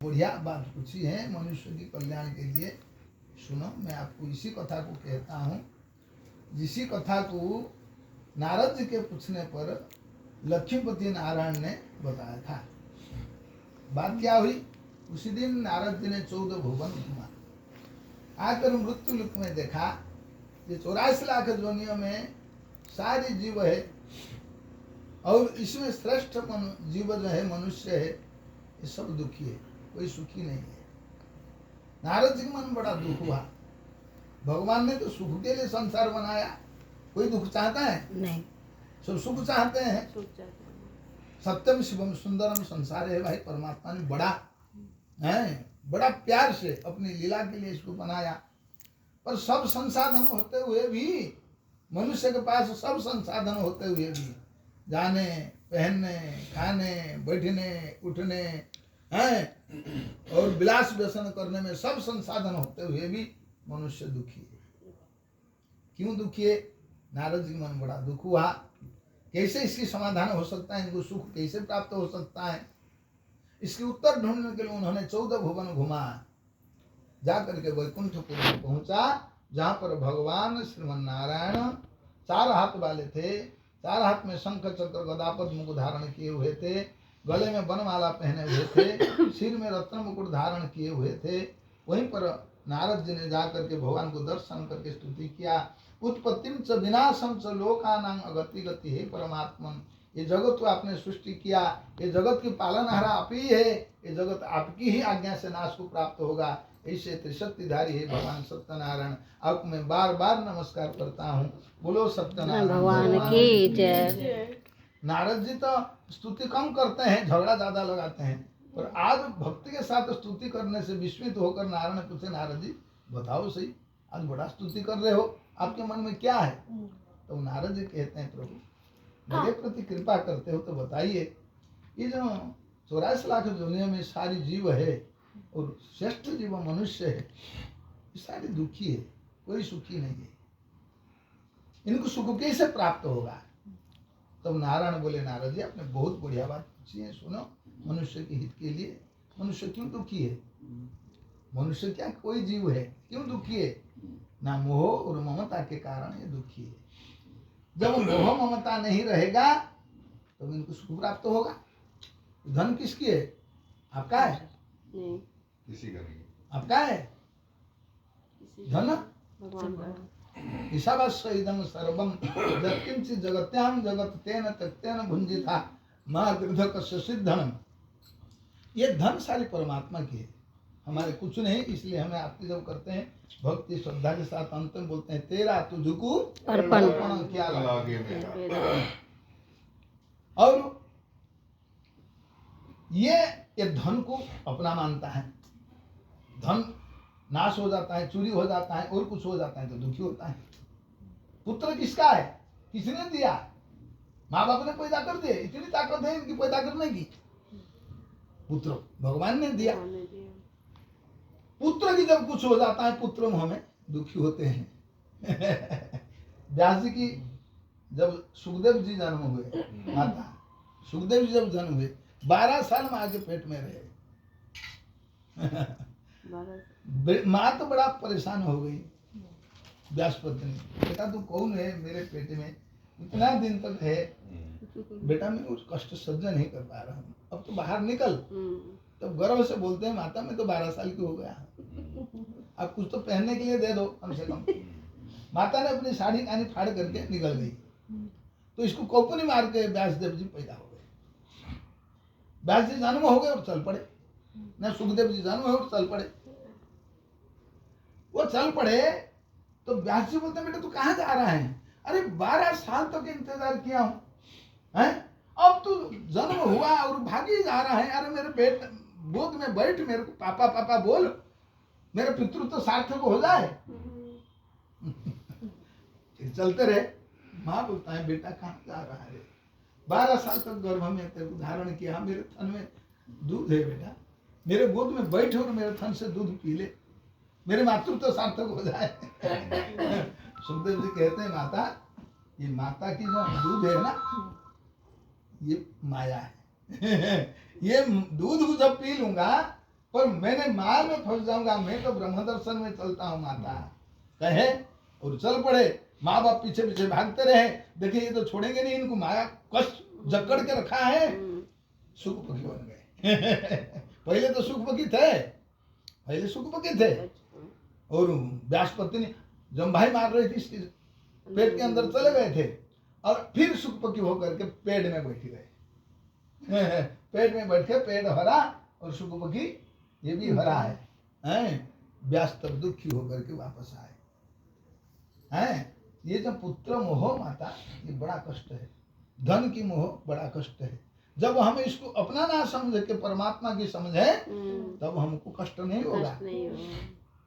बढ़िया बात पूछी है मनुष्य की कल्याण के लिए। सुनो, मैं आपको इसी कथा को कहता हूँ, जिसी कथा को नारद जी के पूछने पर लक्ष्मीपति नारायण ने बताया था। बात क्या हुई? उसी दिन नारद जी ने 14 भुवन घूमा, आकर मृत्यु लोक में देखा ये 84 लाख योनियों में सारी जीव है और इसमें श्रेष्ठ जीव जो है मनुष्य है, ये सब दुखी है, कोई सुखी नहीं है। नारद जी का मन बड़ा दुख हुआ। भगवान ने तो सुख के लिए संसार बनाया, कोई दुख चाहता है? नहीं, सब सुख चाहते हैं। सत्यम शिवम सुंदरम संसार है। भाई परमात्मा ने बड़ा प्यार से अपनी लीला के लिए इसको बनाया। पर सब संसाधन होते हुए भी, मनुष्य के पास सब संसाधन होते हुए भी, जाने पहनने, खाने, बैठने, उठने हैं और विलास व्यसन करने में सब संसाधन होते हुए भी मनुष्य दुखी है। क्यों दुखी है? नारद जी का मन बड़ा दुख हुआ। कैसे इसकी समाधान हो सकता है, इनको सुख कैसे प्राप्त हो सकता है, इसके उत्तर ढूंढने के लिए उन्होंने 14 भुवन घुमा। जाकर के वैकुंठपुर में पहुंचा, जहां पर भगवान श्रीमन नारायण 4 हाथ वाले थे। 4 हाथ में शंख चक्र गदा पद्म मुकुट धारण किए हुए थे, गले में बनमाला पहने हुए थे, सिर में रत्न मुकुट धारण किए हुए थे। वहीं पर नारद जी ने जाकर के भगवान को दर्शन करके स्तुति किया। उत्पत्तिम च विनाशम च लोकानां अगति गति है परमात्मन। ये जगत को आपने सृष्टि किया, ये जगत की पालनहारा आप ही है, ये जगत आपकी ही आज्ञा से नाश को प्राप्त होगा। ऐसे त्रिशक्तिधारी है भगवान सत्यनारायण, आपको मैं बार बार नमस्कार करता हूँ। बोलो सत्यनारायण भगवान की जय। नारद जी तो स्तुति कम करते हैं, झगड़ा ज्यादा लगाते हैं, पर आज भक्ति के साथ स्तुति करने से विस्मित होकर नारायण ने पूछे, नारद जी बताओ सही, आज बड़ा स्तुति कर रहे हो, आपके मन में क्या है? तो नारद जी कहते हैं, प्रभु मेरे प्रति कृपा करते हो तो बताइए, ये जो 84 लाख दुनिया में सारी जीव है और श्रेष्ठ जीव मनुष्य है, ये सारी दुखी है, कोई सुखी नहीं है, इनको सुख कैसे प्राप्त होगा? तब नारायण बोले, नारद जी आपने बहुत बढ़िया बात पूछी है। सुनो, मनुष्य के हित के लिए मनुष्य क्यों दुखी है? मनुष्य क्या कोई जीव है, क्यों दुखी है? ना मोह और ममता के कारण ये दुखी है। जब मोह ममता नहीं रहेगा तो इनको सुख प्राप्त होगा। धन किसकी है? आपका है? नहीं, किसी का नहीं। आपका है धन? ईशावास्य इदं सर्वं यत्किंचित् जगत्यां जगत् तेन त्यक्तेन भुंजिता मा गृधकस्य सिद्धनम। ये धन सारी परमात्मा की है, हमारे कुछ नहीं। इसलिए हमें आरती जब करते हैं भक्ति श्रद्धा के साथ अंत में बोलते हैं, तेरा तुझको अर्पण क्या लागे मेरा। और ये धन को अपना मानता है, धन नाश हो जाता है, चोरी हो जाता है और कुछ हो जाता है तो दुखी होता है। पुत्र किसका है? किसने दिया? माँ बाप ने पैदा कर दिए, इतनी ताकत है इनकी पैदा करने की। पुत्र भगवान ने दिया। पुत्र की जब कुछ हो जाता है, पुत्र मोह में दुखी होते हैं। व्यास जी की जब सुखदेव जी जन्म हुए, माता सुखदेव जी जब जन्म हुए 12 साल माँ के पेट में रहे। माँ तो बड़ा परेशान हो गई। व्यास पत्नी, बेटा तू कौन है मेरे पेट में, इतना दिन तक है बेटा, मैं उस कष्ट सह्य नहीं कर पा रहा हूँ, अब तो बाहर निकल। तब गर्व से बोलते हैं, माता मैं तो 12 साल की हो गया, अब कुछ तो पहनने के लिए दे दो कम से कम। माता ने अपनी साड़ी कानी फाड़ करके निकल गई, तो इसको कोपनी मार के व्यासदेव जी पैदा हो गए। व्यास जी जन्म हो गए और चल पड़े, न सुखदेव जी जन्म हुए और चल पड़े। वो चल पड़े तो व्यास जी बोलते बेटा तू कहाँ जा रहा है? अरे 12 साल तक इंतजार किया हूँ, हैं? अब तू जन्म हुआ और भागी जा रहा है। अरे मेरे पेट गोद में बैठ, मेरे को पापा पापा बोल, मेरा पितृत्व सार्थक हो जाए। चलते रहे। माँ बोलता है बेटा कहाँ जा रहा है? 12 साल तक गर्भ में तेरे को धारण किया, मेरे थन में दूध है बेटा, मेरे गोद में बैठ और मेरे थन से दूध पी ले, मेरे मातृत्व सार्थक हो जाए। सुखदेव जी कहते हैं माता, ये माता की जो दूध है ना, ये माया है। ये दूध को जब पी लूंगा पर मैंने माया में फंस जाऊंगा, मैं तो ब्रह्म दर्शन में चलता हूँ माता कहे और चल पड़े। माँ बाप पीछे पीछे भागते रहे, देखिए ये तो छोड़ेंगे नहीं, इनको माया कष्ट जकड़ के रखा है, सुख पकी बन गए। पहले तो सुख पकी थे, पहले सुख पकी थे। और व्यासपति ने जम्भाई मार रही थी, इसके पेट के अंदर चले गए थे और फिर सुख पकी होकर के पेट में बैठी रहे। पेट में बैठ के पेट हरा और सुख पकी ये भी हरा है। व्यास तब दुखी होकर के वापस आए हैं। ये जब पुत्र मोह माता, ये बड़ा कष्ट है। धन की मोह बड़ा कष्ट है। जब हम इसको अपना ना समझ के परमात्मा की समझे तब हमको कष्ट नहीं होगा,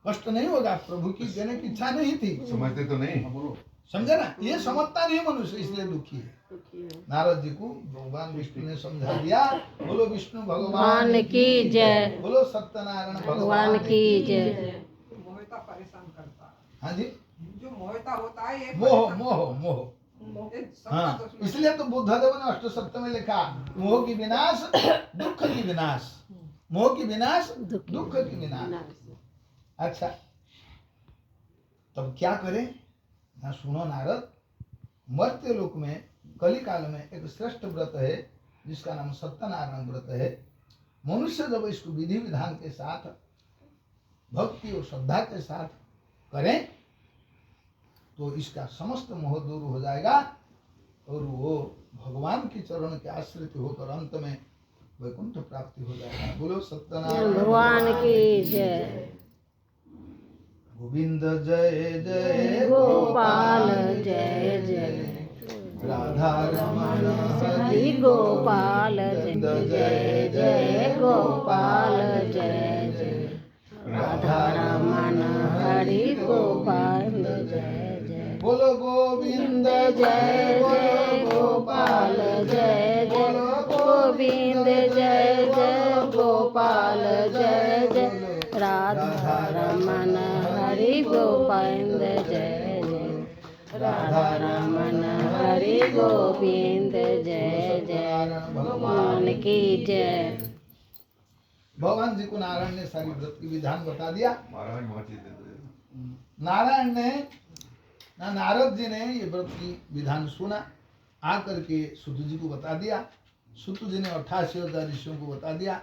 कष्ट नहीं होगा। प्रभु की देने की इच्छा नहीं थी, समझते तो नहीं, समझे ना, ये समझता नहीं मनुष्य, इसलिए दुखी है। नारद जी को भगवान विष्णु ने समझा दिया। बोलो विष्णु भगवान की जय, बोलो सत्यनारायण भगवान की जय। मोहता परेशान करता है। हाँ जी, जो मोहता होता है ये मोह मोह मोह। ये सबका हाँ, दोष में- इसलिए तो बुद्धदेव ने अष्टसप्तक में लिखा, मोह की विनाश दुख की विनाश, मोह की विनाश दुख की विनाश। अच्छा, तब क्या करें ना, सुनो नारद, मर्त्य लोक में कली काल में एक श्रेष्ठ व्रत है जिसका नाम सत्यनारायण व्रत है। मनुष्य जब इसको विधि विधान के साथ भक्ति और श्रद्धा के साथ करें तो इसका समस्त मोह दूर हो जाएगा और वो भगवान की चरण के आश्रित होकर अंत में वैकुंठ प्राप्ति हो जाएगा। बोलो सत्यनारायण भगवान की जय। गोविंद जय जय गोपाल जय जय, राधा रमण हरि गोपाल जय जय, गोपाल जय जय, राधा रमण हरि गोपाल जय जय। बोलो गोविंद जय जय गोपाल जय जय, गोविंद जय जय गोपाल जय जय, राधा रमण हरि गोविंद जय जय, राधा रमण हरि गोविंद जय जय, भगवान की जय। भगवान जी को नारायण ने सारी व्रत की विधान बता दिया। महाराज मोची दे दो। नारायण ने नारद जी ने ये व्रत की विधान सुना, आकर के सुत जी को बता दिया। सुत जी ने 88,000 ऋषियों को बता दिया।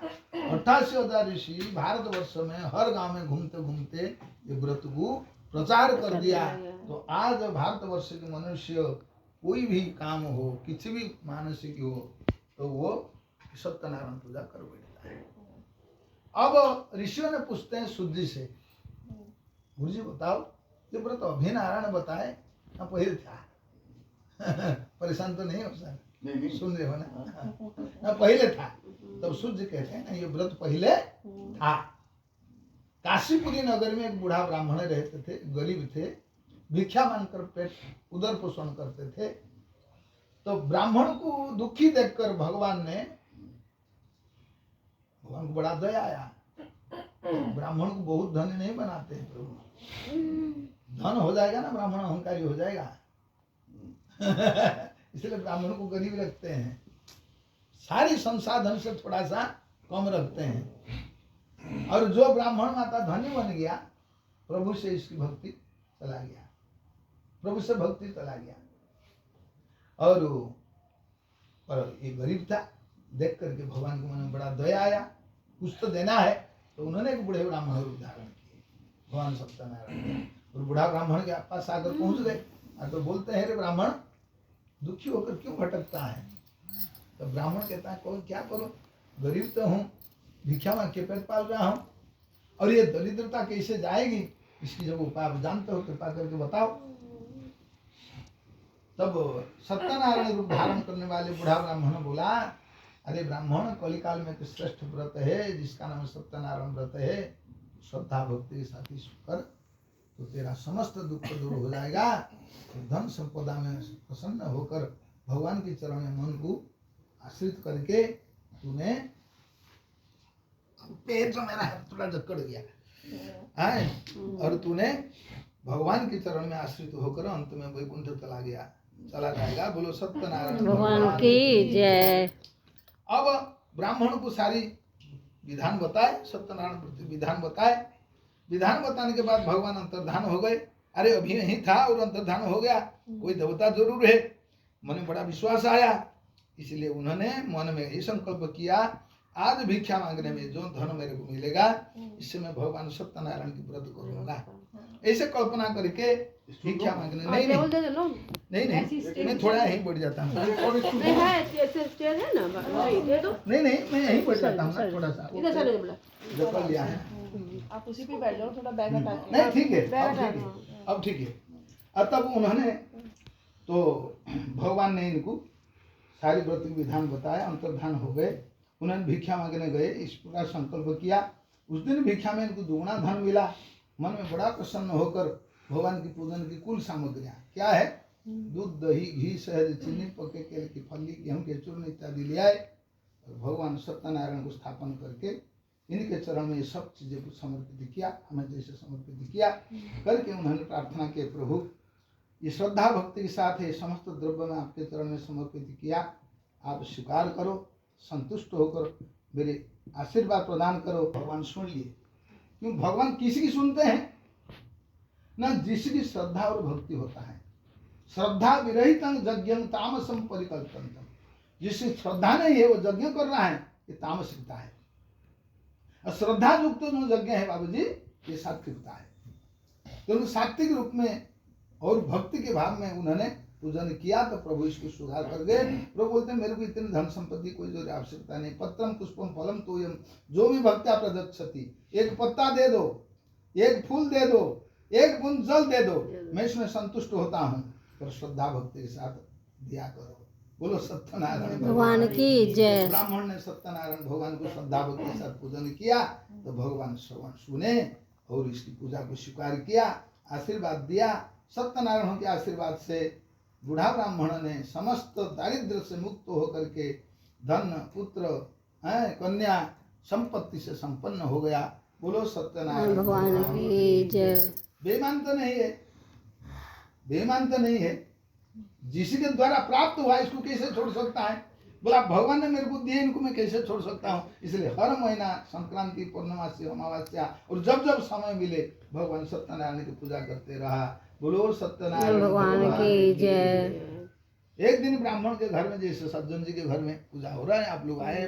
88,000 ऋषि भारतवर्ष में हर गांव में घूमते घूमते ये व्रत को प्रचार कर दिया। तो आज भारतवर्ष के मनुष्य कोई भी काम हो, किसी भी मानसिक हो, तो वो सत्यनारायण पूजा कर बैठता है। अब ऋषियों ने पूछते हैं सुत जी से, गुरु जी बताओ ये व्रत अभी नारायण बताए ना पहले था? परेशान तो नहीं हो सर? नहीं सुन रहे हो ना पहले था। तब सूर्य जी कहते हैं ना ये व्रत पहले था। काशीपुरी नगर में एक बूढ़ा ब्राह्मण रहते थे, गरीब थे, भिक्षा मांगकर पेट उदर पोषण करते थे। तो ब्राह्मण को दुखी देखकर भगवान को बड़ा दया आया। ब्राह्मण को बहुत धनी नहीं बनाते हैं प्रभु, धन हो जाएगा ना ब्राह्मण अहंकारी हो जाएगा। इसलिए ब्राह्मण को गरीब रखते हैं, सारी संसाधन से थोड़ा सा कम रखते हैं। और जो ब्राह्मण माता धनी बन गया, प्रभु से इसकी भक्ति चला गया, प्रभु से भक्ति चला गया। और पर ये गरीब था, देख करके भगवान को मन में बड़ा दया आया, कुछ तो देना है। तो उन्होंने एक बूढ़े ब्राह्मण रूप धारण किए, भगवान सत्यनारायण। और बूढ़ा ब्राह्मण के पास आकर पहुंच गए और तो बोलते हैं, रे ब्राह्मण दुखी होकर क्यों भटकता है? तो ब्राह्मण कहता है, कौन क्या करो, गरीब तो हूँ, भिक्षा मांग के पेट पाल रहा हूँ, और ये दरिद्रता कैसे जाएगी, इसकी जब उपाय आप जानते हो कृपा करके बताओ। तब सत्यनारायण रूप धारण करने वाले बूढ़ा ब्राह्मण बोला, अरे ब्राह्मण कलिकाल में एक श्रेष्ठ व्रत है जिसका नाम सत्यनारायण व्रत है, श्रद्धा भक्ति के साथ इसको कर तो तेरा समस्त दुख दूर हो जाएगा। तो धन संपदा में प्रसन्न होकर भगवान के चरण में मन को आश्रित करके तूने, पेट में मेरा थोड़ा जकड़ गया है, और तूने भगवान के चरण में आश्रित होकर अंत में वैकुंठ चला जाएगा। बोलो सत्यनारायण भगवान की जय। अब ब्राह्मण को सारी विधान बताए, सत्यनारायण व्रत विधान बताए। विधान बताने के बाद भगवान अंतर्धान हो गए। अरे अभी यहीं था और अंतर्धान हो गया, कोई देवता जरूर है। मन में बड़ा विश्वास आया, इसलिए उन्होंने मन में यही संकल्प किया, आज भिक्षा मांगने में जो धन मेरे को मिलेगा, इससे मैं भगवान सत्यनारायण की व्रत करूंगा। ऐसे कल्पना करके भिक्षा मांगने नहीं मैं थोड़ा यहीं बैठ जाता हूँ। नहीं मैं यहीं बैठ जाता हूँ ना, थोड़ा सा जो कर लिया है। आप उसी पे बैठ जाओ, थोड़ा बैग हटा के। नहीं ठीक है, बैग अब ठीक है, अब ठीक है। अब तब उन्होंने तो भगवान ने इनको सारी व्रत के विधान बताया, अंतर्धान हो गए। उन्होंने भिक्षा मांगने गए, इस प्रकार संकल्प किया। उस दिन भिक्षा में इनको दुगुना धन मिला। मन में बड़ा प्रसन्न होकर भगवान की पूजन की कुल सामग्रियां क्या है, दूध, दही, घी, शहद, चीनी, पके केले की फली, गेहूं के चूर्ण इत्यादि ले आए और भगवान सत्यनारायण को स्थापन करके इनके चरण में ये सब चीजें को समर्पित किया, हमें जैसे समर्पित किया करके उन्होंने प्रार्थना की, प्रभु ये श्रद्धा भक्ति के साथ ये समस्त द्रव्य में आपके चरण में समर्पित किया, आप स्वीकार करो, संतुष्ट होकर मेरे आशीर्वाद प्रदान करो। भगवान सुन लिए, क्यों भगवान किसी की सुनते हैं ना, जिसकी श्रद्धा और भक्ति होता है। श्रद्धा विरहितं यज्ञं तामसं परिकल्पन्तं, जिसकी श्रद्धा नहीं है वो यज्ञ कर रहा है, ये तामसिकता है। और श्रद्धा युक्त जो यज्ञ है बाबूजी, ये सात्विकता है। तो सात्विक रूप में और भक्ति के भाव में उन्होंने पूजन किया, तो प्रभु इसको स्वीकार कर गए। प्रभु बोलते हैं मेरे को इतनी धन संपत्ति कोई जो आवश्यकता नहीं, पत्रम पुष्पम फलम तोयम जो भी भक्त्या प्रदक्षति, एक पत्ता दे दो, एक फूल दे दो, एक बूंद जल दे दो, मैं इसमें संतुष्ट होता हूँ, पर श्रद्धा भक्ति के साथ दिया करो। बोलो सत्यनारायण भगवान की जय। ब्राह्मण ने सत्यनारायण भगवान को श्रद्धा भक्ति के साथ पूजन किया, तो भगवान श्रवण सुने और इसकी पूजा को स्वीकार किया, आशीर्वाद दिया। सत्यनारायण के आशीर्वाद से बूढ़ा ब्राह्मण ने समस्त दारिद्र्य से मुक्त होकर के धन, पुत्र, कन्या, संपत्ति से संपन्न हो गया। बोलो सत्यनारायण भगवान की जय। बेईमान तो नहीं है, बेईमान तो नहीं है, जिसके द्वारा प्राप्त हुआ इसको कैसे छोड़ सकता है। बोला भगवान ने मेरे को दिए, इनको मैं कैसे छोड़ सकता हूँ। इसलिए हर महीना संक्रांति, पूर्णमासी, अमावस्या और जब जब समय मिले भगवान सत्यनारायण की पूजा करते रहा। बोलो सत्यनारायण भगवान की जय। एक दिन ब्राह्मण के घर में, जैसे सज्जन जी के घर में पूजा हो रहा है, आप लोग आए